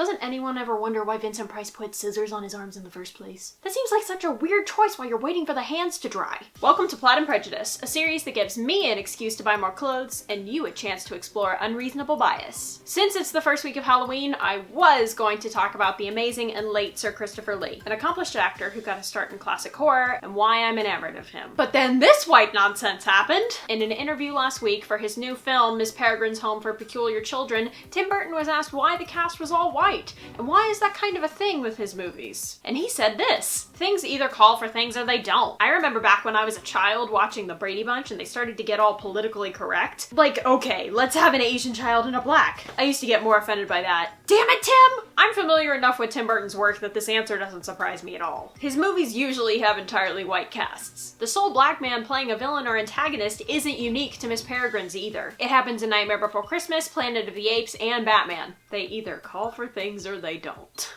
Doesn't anyone ever wonder why Vincent Price put scissors on his arms in the first place? That seems like such a weird choice while you're waiting for the hands to dry. Welcome to Plaid and Prejudice, a series that gives me an excuse to buy more clothes and you a chance to explore unreasonable bias. Since it's the first week of Halloween, I was going to talk about the amazing and late Sir Christopher Lee, an accomplished actor who got a start in classic horror and why I'm enamored of him. But then this white nonsense happened. In an interview last week for his new film, Miss Peregrine's Home for Peculiar Children, Tim Burton was asked why the cast was all white, and why is that kind of a thing with his movies? And he said this: things either call for things or they don't. I remember back when I was a child watching the Brady Bunch and they started to get all politically correct. Like, okay, let's have an Asian child and a black. I used to get more offended by that. Damn it, Tim! I'm familiar enough with Tim Burton's work that this answer doesn't surprise me at all. His movies usually have entirely white casts. The sole black man playing a villain or antagonist isn't unique to Miss Peregrine's either. It happens in Nightmare Before Christmas, Planet of the Apes, and Batman. They either call for things or they don't.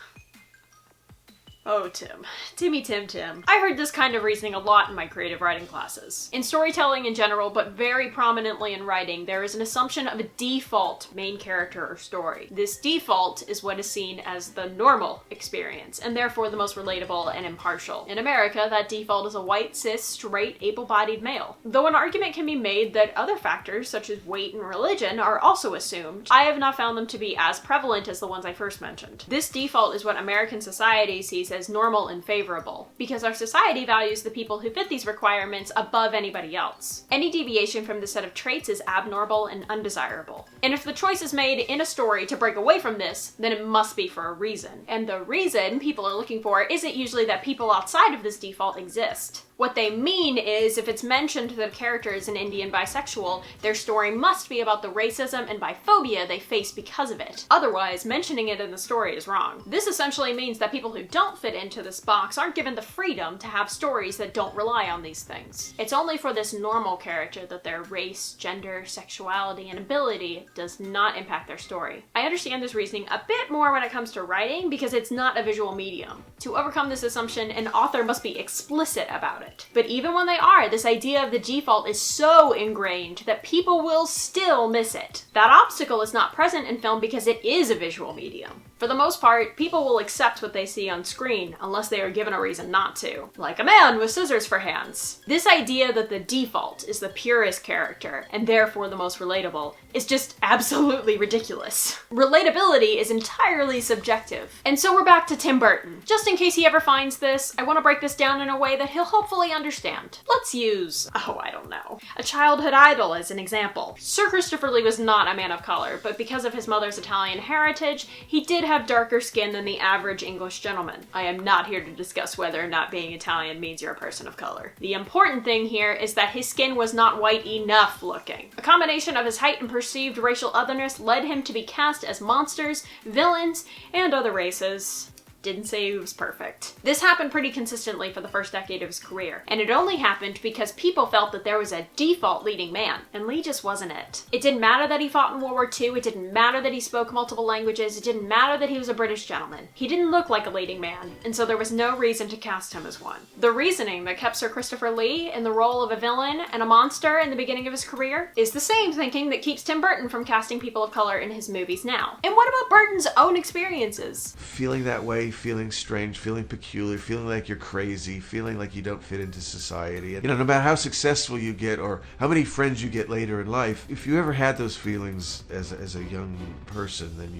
Oh, Tim. Timmy Tim Tim. I heard this kind of reasoning a lot in my creative writing classes. In storytelling in general, but very prominently in writing, there is an assumption of a default main character or story. This default is what is seen as the normal experience, and therefore the most relatable and impartial. In America, that default is a white, cis, straight, able-bodied male. Though an argument can be made that other factors, such as weight and religion, are also assumed, I have not found them to be as prevalent as the ones I first mentioned. This default is what American society sees as normal and favorable, because our society values the people who fit these requirements above anybody else. Any deviation from this set of traits is abnormal and undesirable. And if the choice is made in a story to break away from this, then it must be for a reason. And the reason people are looking for isn't usually that people outside of this default exist. What they mean is, if it's mentioned that a character is an Indian bisexual, their story must be about the racism and biphobia they face because of it. Otherwise, mentioning it in the story is wrong. This essentially means that people who don't fit into this box aren't given the freedom to have stories that don't rely on these things. It's only for this normal character that their race, gender, sexuality, and ability does not impact their story. I understand this reasoning a bit more when it comes to writing because it's not a visual medium. To overcome this assumption, an author must be explicit about it. But even when they are, this idea of the default is so ingrained that people will still miss it. That obstacle is not present in film because it is a visual medium. For the most part, people will accept what they see on screen unless they are given a reason not to. Like a man with scissors for hands. This idea that the default is the purest character, and therefore the most relatable, is just absolutely ridiculous. Relatability is entirely subjective. And so we're back to Tim Burton. Just in case he ever finds this, I want to break this down in a way that he'll hopefully understand. Let's use, I don't know, a childhood idol as an example. Sir Christopher Lee was not a man of color, but because of his mother's Italian heritage, he did have darker skin than the average English gentleman. I am not here to discuss whether or not being Italian means you're a person of color. The important thing here is that his skin was not white enough looking. A combination of his height and perceived racial otherness led him to be cast as monsters, villains, and other races. Didn't say he was perfect. This happened pretty consistently for the first decade of his career, and it only happened because people felt that there was a default leading man, and Lee just wasn't it. It didn't matter that he fought in World War II, it didn't matter that he spoke multiple languages, it didn't matter that he was a British gentleman. He didn't look like a leading man, and so there was no reason to cast him as one. The reasoning that kept Sir Christopher Lee in the role of a villain and a monster in the beginning of his career is the same thinking that keeps Tim Burton from casting people of color in his movies now. And what about Burton's own experiences? Feeling that way, feeling strange, feeling peculiar, feeling like you're crazy, feeling like you don't fit into society. And, no matter how successful you get or how many friends you get later in life, if you ever had those feelings as a young person, then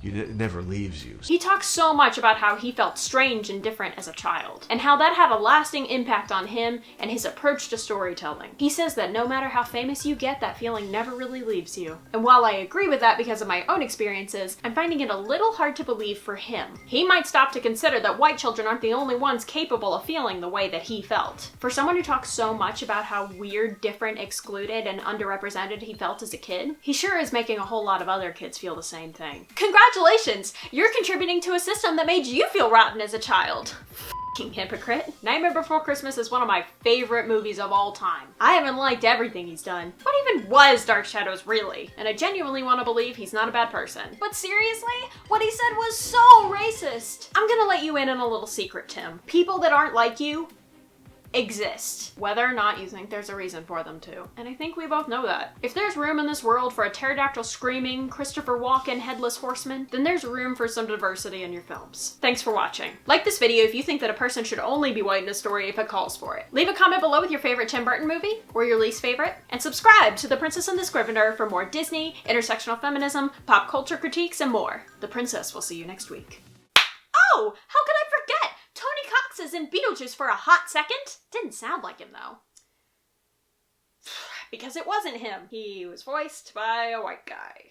it never leaves you. He talks so much about how he felt strange and different as a child, and how that had a lasting impact on him and his approach to storytelling. He says that no matter how famous you get, that feeling never really leaves you. And while I agree with that because of my own experiences, I'm finding it a little hard to believe for him. He might stop to consider that white children aren't the only ones capable of feeling the way that he felt. For someone who talks so much about how weird, different, excluded, and underrepresented he felt as a kid, he sure is making a whole lot of other kids feel the same thing. Congratulations! You're contributing to a system that made you feel rotten as a child. F***ing hypocrite. Nightmare Before Christmas is one of my favorite movies of all time. I haven't liked everything he's done. What even was Dark Shadows really? And I genuinely want to believe he's not a bad person. But seriously, what he said was so racist. I'm gonna let you in on a little secret, Tim. People that aren't like you exist, whether or not you think there's a reason for them to. And I think we both know that. If there's room in this world for a pterodactyl screaming, Christopher Walken headless horseman, then there's room for some diversity in your films. Thanks for watching. Like this video if you think that a person should only be white in a story if it calls for it. Leave a comment below with your favorite Tim Burton movie, or your least favorite, and subscribe to The Princess and the Scrivener for more Disney, intersectional feminism, pop culture critiques, and more. The Princess will see you next week. Oh, how could I forget? Tony Cox is in Beetlejuice for a hot second. Didn't sound like him though. Because it wasn't him. He was voiced by a white guy.